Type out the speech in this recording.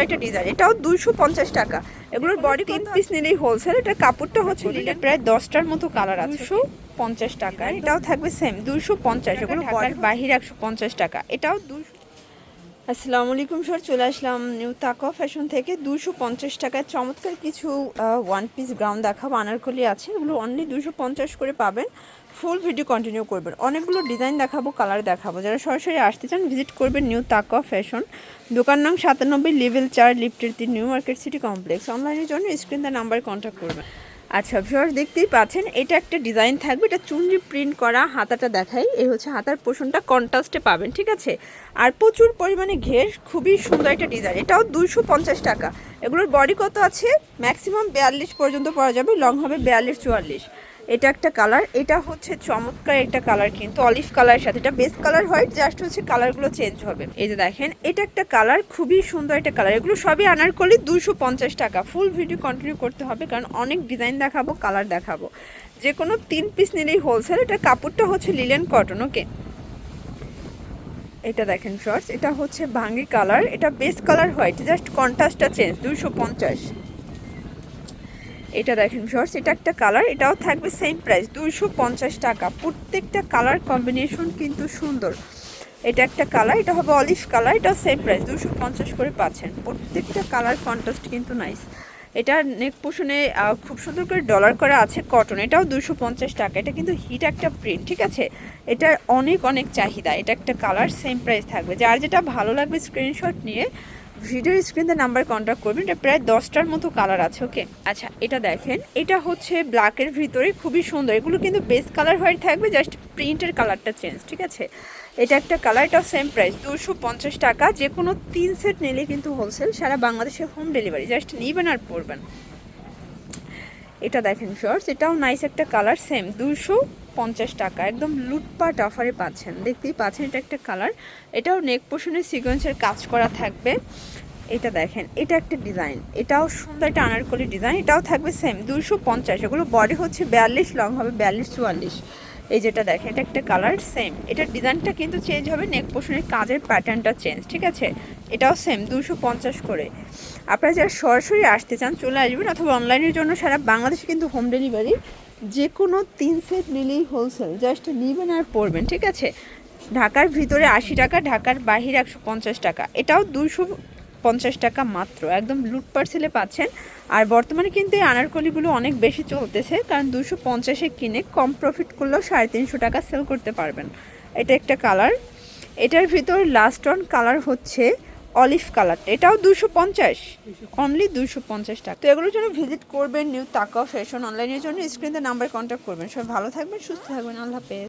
একটা ডিজাইন, এটাও 250 টাকা। এগুলোর বডি 3 পিস নিলেই হোলসেল। এটা কাপড়টা হচ্ছে লিলেন, প্রায় 10টার মতো কালার আছে। 250 টাকা। এটাও থাকবে সেম 250। এগুলো বডির বাহিরে 150 টাকা। এটাও 200। আসসালামু আলাইকুম স্যার, চলে আসলাম নিউ তাকওয়া ফ্যাশন থেকে। 250 টাকায় চমৎকার কিছু ওয়ান পিস গ্রাউন্ড দেখাবো, আনারকলি আছে। এগুলো অনলি 250 করে পাবেন। ফুল ভিডিও কন্টিনিউ করবেন। অনেকগুলো ডিজাইন দেখাবো, কালার দেখাবো। যারা সরাসরি আসতে চান ভিজিট করবেন নিউ তাকওয়া ফ্যাশন, দোকান নং 97, লেভেল 4, লিফটের 3, নিউ মার্কেট সিটি কমপ্লেক্স। অনলাইনের জন্য স্ক্রিন দ্য নাম্বারে কন্ট্যাক্ট করবেন। আচ্ছা ভিউয়ার্স, দেখতেই পাচ্ছেন এটা একটা ডিজাইন থাকবে। এটা চুনরি প্রিন্ট করা। হাতাটা দেখাই, এই হচ্ছে হাতার পোর্শনটা, কন্ট্রাস্টে পাবেন, ঠিক আছে। আর প্রচুর পরিমাণে ঘের, খুবই সুন্দর একটা ডিজাইন। এটাও 250 টাকা। এগুলোর বডি কত আছে? ম্যাক্সিমাম 42 পর্যন্ত পরা যাবে, লং হবে 42-44। এটা একটা কালার, এটা হচ্ছে চমৎকার একটা কালার, কিন্তু অলিভ কালারের সাথে। এটা বেস কালার হোয়াইট, জাস্ট হচ্ছে কালারগুলো চেঞ্জ হবে। এই যে দেখেন, এটা একটা কালার, খুবই সুন্দর একটা কালার। এগুলো সবই আনারকলি, 250 টাকা। ফুল ভিডিও কন্টিনিউ করতে হবে, কারণ অনেক ডিজাইন দেখাবো, কালার দেখাবো। যে কোনো 3 পিস নিলেই হোলসেল। এটা কাপড়টা হচ্ছে লিলেন কটন, ওকে। এটা দেখেন শর্টস, এটা হচ্ছে ভাঙ্গি কালার। এটা বেস কালার হোয়াইট, জাস্ট কন্ট্রাস্টটা চেঞ্জ, 250। এটা দেখেন শর্টস, এটা একটা কালার। এটাও থাকবে সেম প্রাইস, 250 টাকা। প্রত্যেকটা কালার কম্বিনেশন কিন্তু সুন্দর। এটা একটা কালার, এটা হবে অলিভ কালার। এটাও সেম প্রাইস, 250 করে পাচ্ছেন। প্রত্যেকটা কালার কন্ট্রাস্ট কিন্তু নাইস। এটা নেক পোর্শনে খুব সুন্দর করে ডলার করা আছে, কটন। এটাও 250 টাকা। এটা কিন্তু হিট একটা প্রিন্ট, ঠিক আছে। এটার অনেক অনেক চাহিদা। এটা একটা কালার, সেম প্রাইস থাকবে। যার যেটা ভালো লাগবে স্ক্রিনশট নিয়ে ভিডিওর স্ক্রিনে নাম্বার কন্ট্যাক্ট করবেন। এটা প্রায় 10টার মতো কালার আছে, ওকে। আচ্ছা এটা দেখেন, এটা হচ্ছে ব্ল্যাকের ভিতরে, খুবই সুন্দর। এগুলো কিন্তু বেস কালার হোয়াইট থাকবে, জাস্ট প্রিন্টের কালারটা চেঞ্জ, ঠিক আছে। এটা একটা কালার, এটাও সেম প্রাইস, 250 টাকা। যে কোনো 3 সেট নিলে কিন্তু হোলসেল, সারা বাংলাদেশে হোম ডেলিভারি। জাস্ট নিবেন আর পরবেন। এটা দেখেন শর্টস, এটাও নাইস একটা কালার, সেম 250 টাকা। একদম লুটপাট অফারে পাচ্ছেন, দেখতেই পাচ্ছেন। এটা একটা কালার, এটাও নেক পোর্শনে সিকোয়েন্সের কাজ করা থাকবে। এটা দেখেন, এটা একটা ডিজাইন, এটাও সুন্দর একটা আনারকলি ডিজাইন। এটাও থাকবে সেম 250। এগুলো বডি হচ্ছে 42, লং হবে 42-44। এই যেটা দেখেন, এটা একটা কালার, সেম। এটার ডিজাইনটা কিন্তু চেঞ্জ হবে, নেক পোর্শনের কাজের প্যাটার্নটা চেঞ্জ, ঠিক আছে। এটাও সেম 250 করে। আপনারা যারা সরাসরি আসতে চান চলে আসবেন, অথবা অনলাইনের জন্য সারা বাংলাদেশে কিন্তু হোম ডেলিভারি। যে কোনো 3 সেট নিলেই হোলসেল, জাস্ট নিবেন আর পরবেন, ঠিক আছে। ঢাকার ভিতরে 80 টাকা, ঢাকার বাহিরে 150 টাকা। এটাও 250 টাকা মাত্র, একদম লুট পার্সেলে পাচ্ছেন। আর বর্তমানে কিন্তু এই আনারকলিগুলো অনেক বেশি চলতেছে, কারণ 250-এ কিনে কম প্রফিট করলেও 350 টাকা সেল করতে পারবেন। এটা একটা কালার, এটার ভিতর লাস্ট অন কালার হচ্ছে অলিভ কালারটা। এটাও 250, অনলি 250 টাকা। তো এগুলোর জন্য ভিজিট করবেন নিউ তাকওয়া ফ্যাশন। অনলাইনের জন্য স্ক্রিনে নাম্বার কন্ট্যাক্ট করবেন। সবাই ভালো থাকবেন, সুস্থ থাকবেন, আল্লাহ হাফেজ।